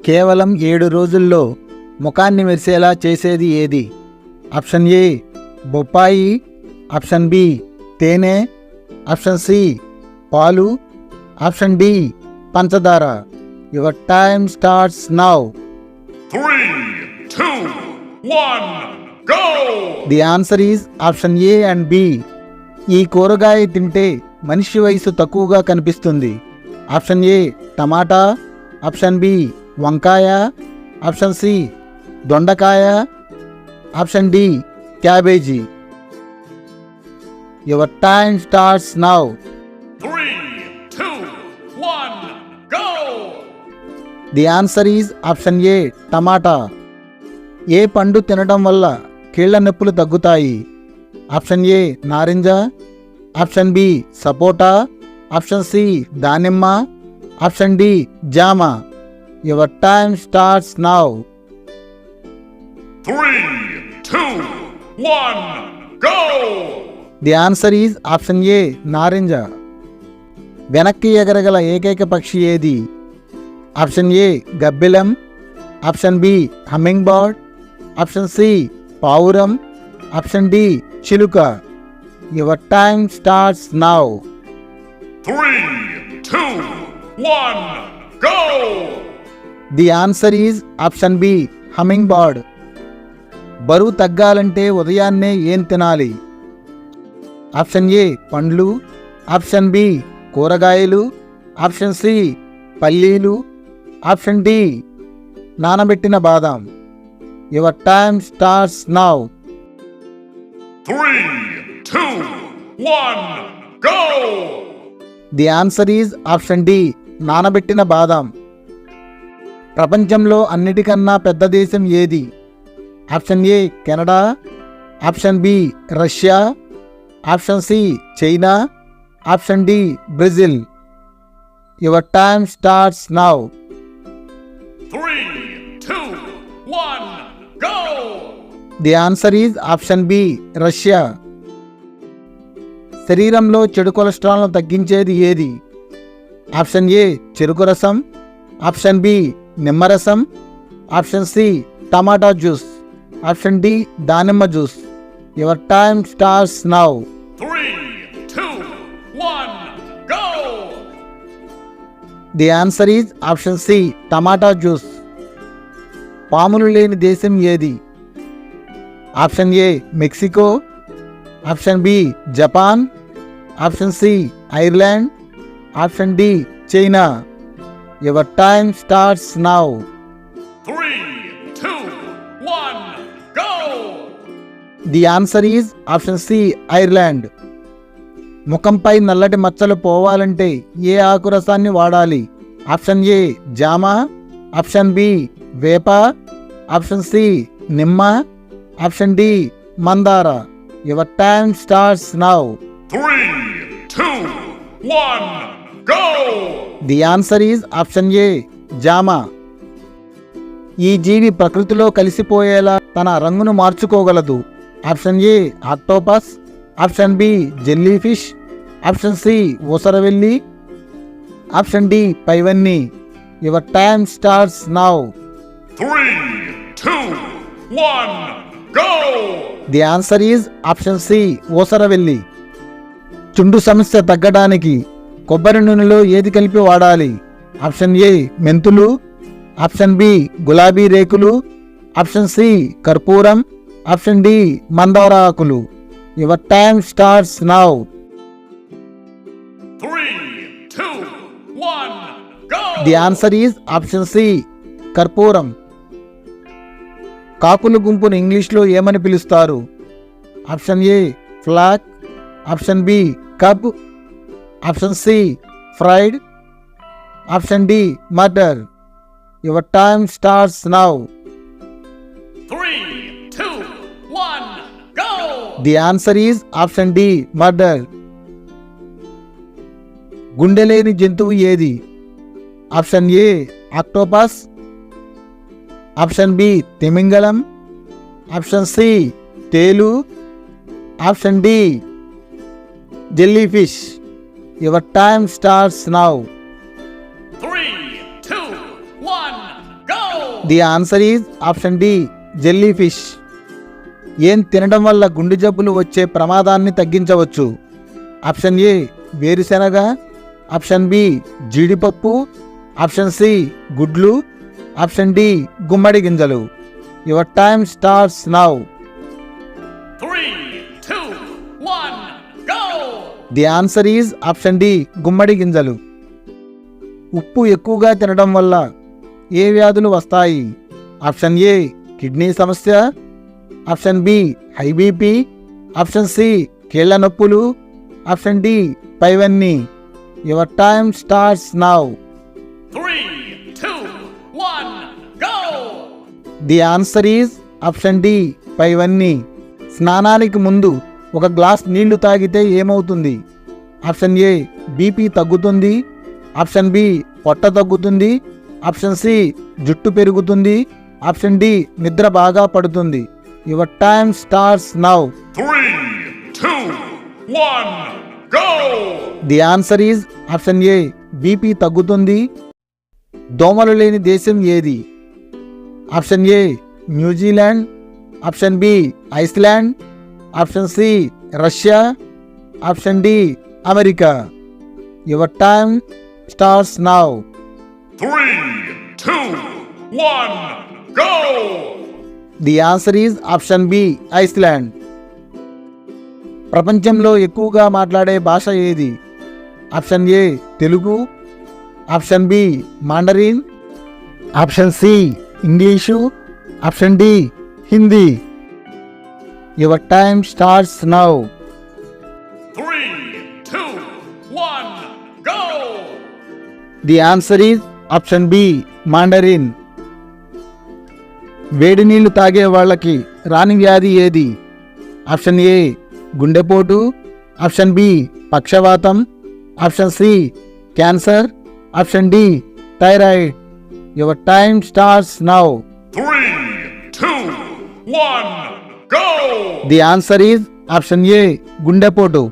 కేవలం 7 రోజుల్లో ముఖాన్ని మెరిసేలా చేసేది ఏది? ఆప్షన్ ఏ బొప్పాయి, ఆప్షన్ బి తేనె, ఆప్షన్ సి పాలు, ఆప్షన్ డి పంచదార. Your time starts now. 3, 2, 1, go! The answer is option A and B. ఈ కూరగాయ తింటే మనిషి వయసు తక్కువగా కనిపిస్తుంది. ఆప్షన్ ఏ టమాటా, ఆప్షన్ బి వంకాయ, ఆప్షన్ సి దొండకాయ, option D cabbage. Your time starts now. 3, 2, 1, go! The answer is option A టమాటా. ఏ పండు తినడం వల్ల కీళ్ల నొప్పులు తగ్గుతాయి? ఆప్షన్ ఏ నారింజ, ఆప్షన్ బి సపోటా, ఆప్షన్ సి దానిమ్మ, ఆప్షన్ డి జామ. Your time starts now. 3, 2, 1, go! The answer is option A నారింజ. వెనక్కి ఎగరగల ఏకైక పక్షి ఏది? ఆప్షన్ ఏ గబ్బిలం, option B humming bird, option C పావురం, ఆప్షన్ డి చిలుక. Your time starts now. 3, 2, 1, go! The answer is option B humming bird. బరువు తగ్గాలంటే ఉదయాన్నే ఏం తినాలి? ఆప్షన్ ఏ పండ్లు, ఆప్షన్ బి కూరగాయలు, ఆప్షన్ సి పల్లీలు, ఆప్షన్ డి నానబెట్టిన బాదాం. Your time starts now. 3, 2, 1, go! The answer is option D నానబెట్టిన బాదాం. ప్రపంచంలో అన్నిటికన్నా పెద్ద దేశం ఏది? Option A Canada, option B Russia, option C China, option D Brazil. Your time starts now. 3, 2, 1, go! The answer is option B Russia. శరీరంలో చెడు కొలెస్ట్రాల్ను తగ్గించేది ఏది? ఆప్షన్ ఏ చెరుకు రసం, ఆప్షన్ బి నిమ్మరసం, option C tomato juice, option D దానిమ్మ juice. Your time starts now. 3, 2, 1, go! The answer is option C tomato juice. పాములు లేని దేశం ఏది? Option A Mexico, option B Japan, option C Ireland, option D China. Your time starts now. 3, 2, 1, go! The answer is option C Ireland. ముఖంపై నల్లటి మచ్చలు పోవాలంటే ఏ ఆకు రసాన్ని వాడాలి? ఆప్షన్ ఏ జామ, ఆప్షన్ బి వేప, ఆప్షన్ సి నిమ్మ, ఆప్షన్ డి మందార. Your time starts now. 3, 2, 1, go! The answer is option A జామ. ఈ జీవి ప్రకృతిలో కలిసిపోయేలా తన రంగును మార్చుకోగలదు. Option A octopus, option B jellyfish, option C ఊసరవెల్లి, ఆప్షన్ డి పైవన్నీ. Your time starts now. 3, 2, 1, go! The answer is option C ఊసరవెల్లి. చుండు సమస్య తగ్గడానికి కొబ్బరి నూనెలో ఏది కలిపి వాడాలి? ఆప్షన్ ఏ మెంతులు, ఆప్షన్ బి గులాబీ రేకులు, ఆప్షన్ సి కర్పూరం, ఆప్షన్ డి మందార ఆకులు. Your time starts now. 3, 2, 1, go! The answer is option C కర్పూరం. కాకుల గుంపును ఇంగ్లీష్లో ఏమని పిలుస్తారు? Option A flock, option B cub, option C fried, option D murder. Your time starts now. 3, 2, 1, go! The answer is option D murder. గుండె లేని జంతువు ఏది? Option A octopus, option B తిమింగలం, ఆప్షన్ సి తేలు, option D jelly fish. Your time starts now. 3, 2, 1, go! The answer is option D jelly fish. ఏం తినడం వల్ల గుండె జబ్బులు వచ్చే ప్రమాదాన్ని తగ్గించవచ్చు? ఆప్షన్ ఏ వేరుశెనగ, ఆప్షన్ బి జీడిపప్పు, ఆప్షన్ సి గుడ్లు, ఆప్షన్ డి గుమ్మడి గింజలు. Your time starts now. 3, 2, 1, go! The answer is option D గుమ్మడి గింజలు. ఉప్పు ఎక్కువగా తినడం వల్ల ఏ వ్యాధులు వస్తాయి? ఆప్షన్ ఏ కిడ్నీ సమస్య, option B high BP, option C కీళ్ల నొప్పులు, ఆప్షన్ డి పైవన్నీ. Your time starts now. 3, 2, 1, go! The answer is option D పైవన్నీ. స్నానానికి ముందు ఒక గ్లాస్ నీళ్లు తాగితే ఏమవుతుంది? ఆప్షన్ ఏ బీపీ తగ్గుతుంది, ఆప్షన్ బి పొట్ట తగ్గుతుంది, ఆప్షన్ సి జుట్టు పెరుగుతుంది, ఆప్షన్ డి నిద్ర బాగా పడుతుంది. Your time starts now. 3, 2, 1, go! The answer is option A BP తగ్గుతుంది. దోమలు లేని దేశం ఏది? Option A New Zealand, option B Iceland, option C Russia, option D America. Your time starts now. 3, 2, 1, go! The answer is option B Iceland. ప్రపంచంలో ఎక్కువగా మాట్లాడే భాష ఏది? Option A Telugu, option B Mandarin, option C English, option D Hindi. Your time starts now. 3, 2, 1, go! The answer is option B Mandarin. వేడి నీళ్లు తాగే వాళ్ళకి రాని వ్యాధి ఏది? ఆప్షన్ ఏ గుండెపోటు, ఆప్షన్ బి పక్షవాతం, option C cancer, option D thyroid. Your time starts now. 3, 2, 1, go! The answer is option A గుండెపోటు.